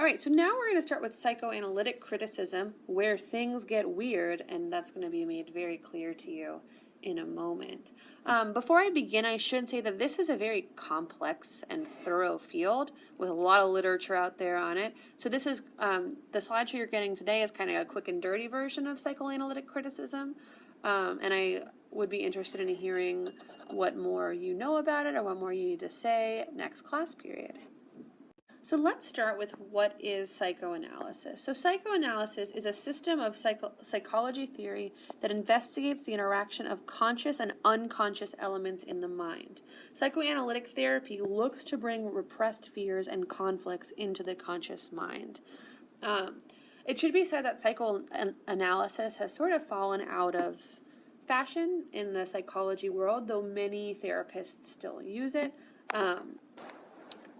All right, so now we're going to start with psychoanalytic criticism, where things get weird, and that's going to be made very clear to you in a moment. Before I begin, I should say that this is a very complex and thorough field with a lot of literature out there on it. So this is, the slideshow you're getting today is kind of a quick and dirty version of psychoanalytic criticism, and I would be interested in hearing what more you know about it or what more you need to say next class period. So let's start with what is psychoanalysis. So psychoanalysis is a system of psychology theory that investigates the interaction of conscious and unconscious elements in the mind. Psychoanalytic therapy looks to bring repressed fears and conflicts into the conscious mind. It should be said that psychoanalysis has sort of fallen out of fashion in the psychology world, though many therapists still use it.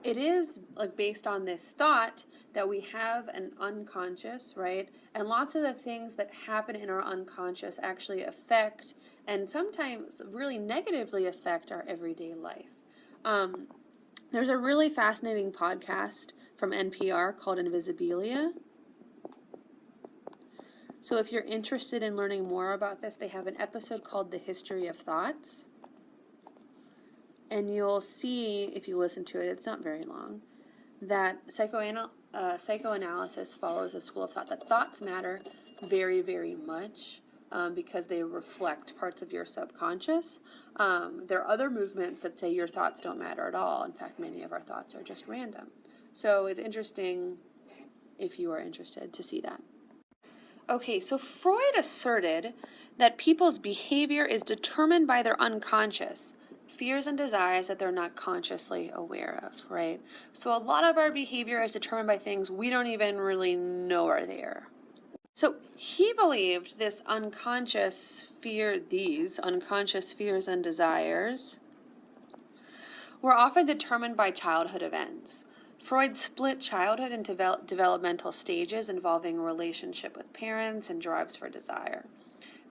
It is based on this thought that we have an unconscious, right? And lots of the things that happen in our unconscious actually affect and sometimes really negatively affect our everyday life. There's a really fascinating podcast from NPR called Invisibilia. So if you're interested in learning more about this, they have an episode called The History of Thoughts. And you'll see, if you listen to it, it's not very long, that psychoanalysis follows a school of thought that thoughts matter very, very much because they reflect parts of your subconscious. There are other movements that say your thoughts don't matter at all. In fact, many of our thoughts are just random. So it's interesting, if you are interested, to see that. Okay, so Freud asserted that people's behavior is determined by their unconscious, fears and desires that they're not consciously aware of, right? So a lot of our behavior is determined by things we don't even really know are there. So he believed these unconscious fears and desires were often determined by childhood events. Freud split childhood into developmental stages involving relationship with parents and drives for desire.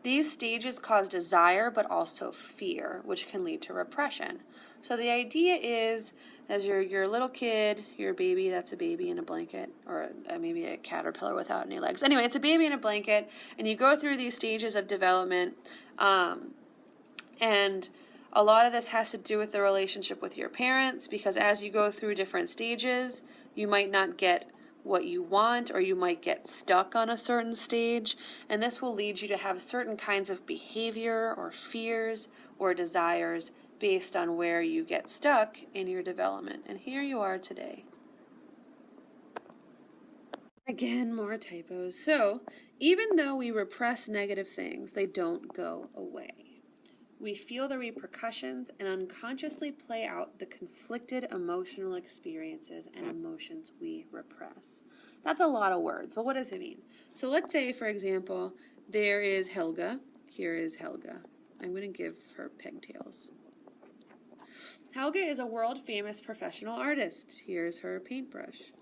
These stages cause desire, but also fear, which can lead to repression. So the idea is, as you're a little kid, you're a baby, that's a baby in a blanket, or maybe a caterpillar without any legs. Anyway, it's a baby in a blanket, and you go through these stages of development, and a lot of this has to do with the relationship with your parents, because as you go through different stages, you might not get what you want, or you might get stuck on a certain stage, and this will lead you to have certain kinds of behavior or fears or desires based on where you get stuck in your development. And here you are today. Again, more typos. So, even though we repress negative things, they don't go away. We feel the repercussions and unconsciously play out the conflicted emotional experiences and emotions we repress. That's a lot of words, but what does it mean? So let's say, for example, there is Helga. Here is Helga. I'm going to give her pigtails. Helga is a world-famous professional artist. Here's her paintbrush.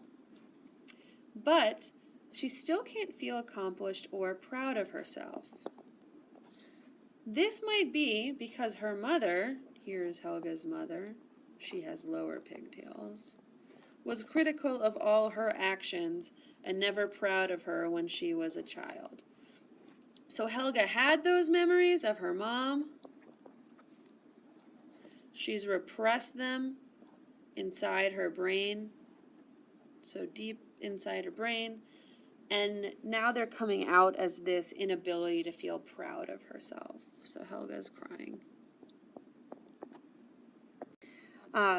But she still can't feel accomplished or proud of herself. This might be because her mother, here's Helga's mother, she has lower pigtails, was critical of all her actions and never proud of her when she was a child. So Helga had those memories of her mom. She's repressed them inside her brain, so deep inside her brain. And now they're coming out as this inability to feel proud of herself. So Helga's crying.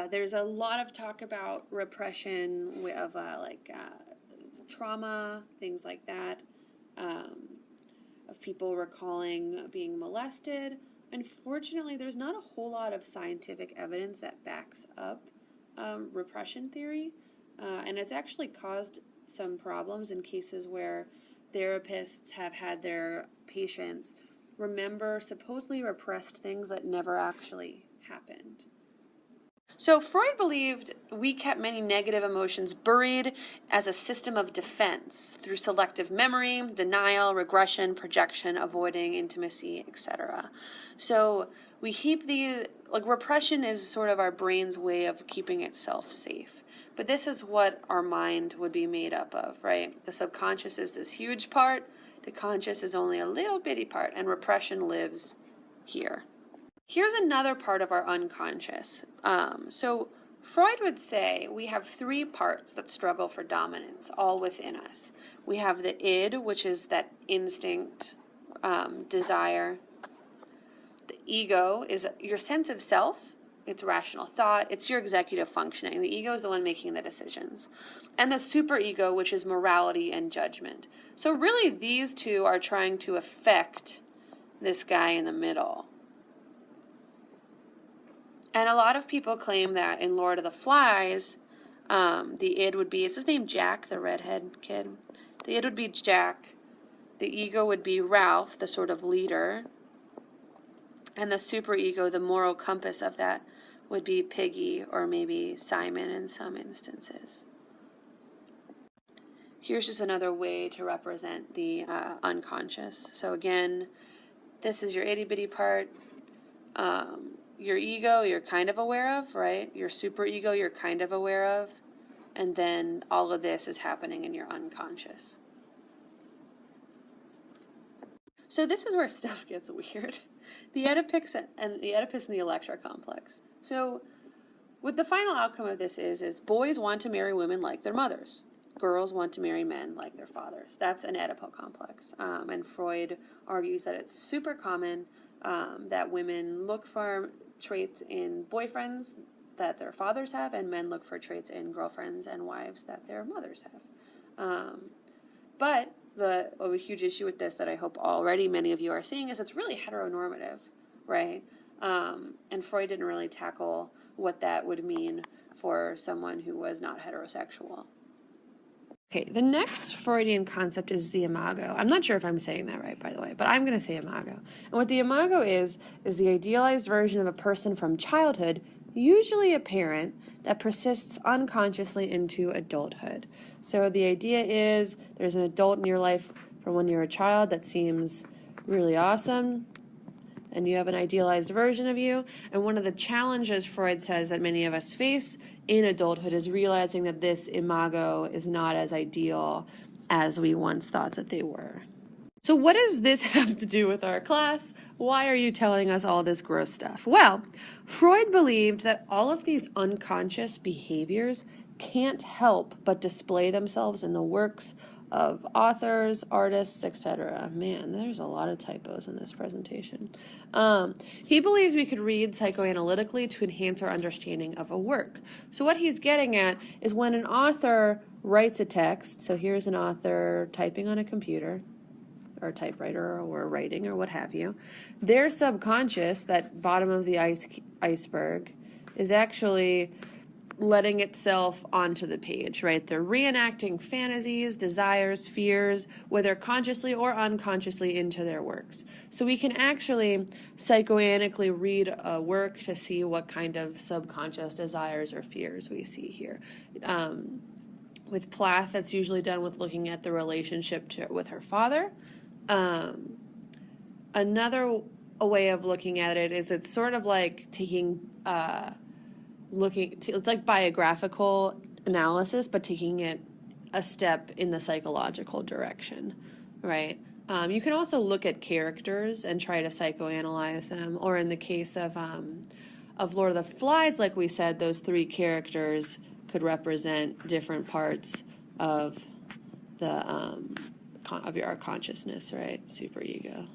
There's a lot of talk about repression of trauma, things like that, of people recalling being molested. Unfortunately, there's not a whole lot of scientific evidence that backs up repression theory, and it's actually caused some problems in cases where therapists have had their patients remember supposedly repressed things that never actually happened. So Freud believed we kept many negative emotions buried as a system of defense through selective memory, denial, regression, projection, avoiding intimacy, etc. So we keep repression is sort of our brain's way of keeping itself safe. But this is what our mind would be made up of, right? The subconscious is this huge part. The conscious is only a little bitty part, and repression lives here. Here's another part of our unconscious. So Freud would say we have three parts that struggle for dominance, all within us. We have the id, which is that instinct, desire. The ego is your sense of self. It's rational thought. It's your executive functioning. The ego is the one making the decisions. And the superego, which is morality and judgment. So really these two are trying to affect this guy in the middle. And a lot of people claim that in Lord of the Flies, the id would be, is his name Jack, the redhead kid? The id would be Jack. The ego would be Ralph, the sort of leader. And the superego, the moral compass of that, would be Piggy or maybe Simon in some instances. Here's just another way to represent the unconscious. So again, this is your itty-bitty part. Your ego, you're kind of aware of, right? Your superego, you're kind of aware of. And then all of this is happening in your unconscious. So this is where stuff gets weird. The Oedipus and the Electra complex. So what the final outcome of this is boys want to marry women like their mothers. Girls want to marry men like their fathers. That's an Oedipal complex. And Freud argues that it's super common that women look for traits in boyfriends that their fathers have, and men look for traits in girlfriends and wives that their mothers have. But a huge issue with this that I hope already many of you are seeing is it's really heteronormative, right? And Freud didn't really tackle what that would mean for someone who was not heterosexual. Okay, the next Freudian concept is the imago. I'm not sure if I'm saying that right, by the way, but I'm going to say imago. And what the imago is the idealized version of a person from childhood, usually a parent, that persists unconsciously into adulthood. So the idea is there's an adult in your life from when you're a child that seems really awesome, and you have an idealized version of you. And one of the challenges Freud says that many of us face in adulthood is realizing that this imago is not as ideal as we once thought that they were. So what does this have to do with our class? Why are you telling us all this gross stuff? Well, Freud believed that all of these unconscious behaviors can't help but display themselves in the works of authors, artists, etc. Man, there's a lot of typos in this presentation. He believes we could read psychoanalytically to enhance our understanding of a work. So what he's getting at is when an author writes a text, so here's an author typing on a computer, or typewriter or writing or what have you, their subconscious, that bottom of the iceberg, is actually letting itself onto the page, right? They're reenacting fantasies, desires, fears, whether consciously or unconsciously, into their works. So we can actually psychoanalytically read a work to see what kind of subconscious desires or fears we see here. With Plath, that's usually done with looking at the relationship with her father. Another way of looking at it is it's sort of like taking it's like biographical analysis, but taking it a step in the psychological direction, right? You can also look at characters and try to psychoanalyze them, or in the case of Lord of the Flies, like we said, those three characters could represent different parts of the of our consciousness, right? Superego.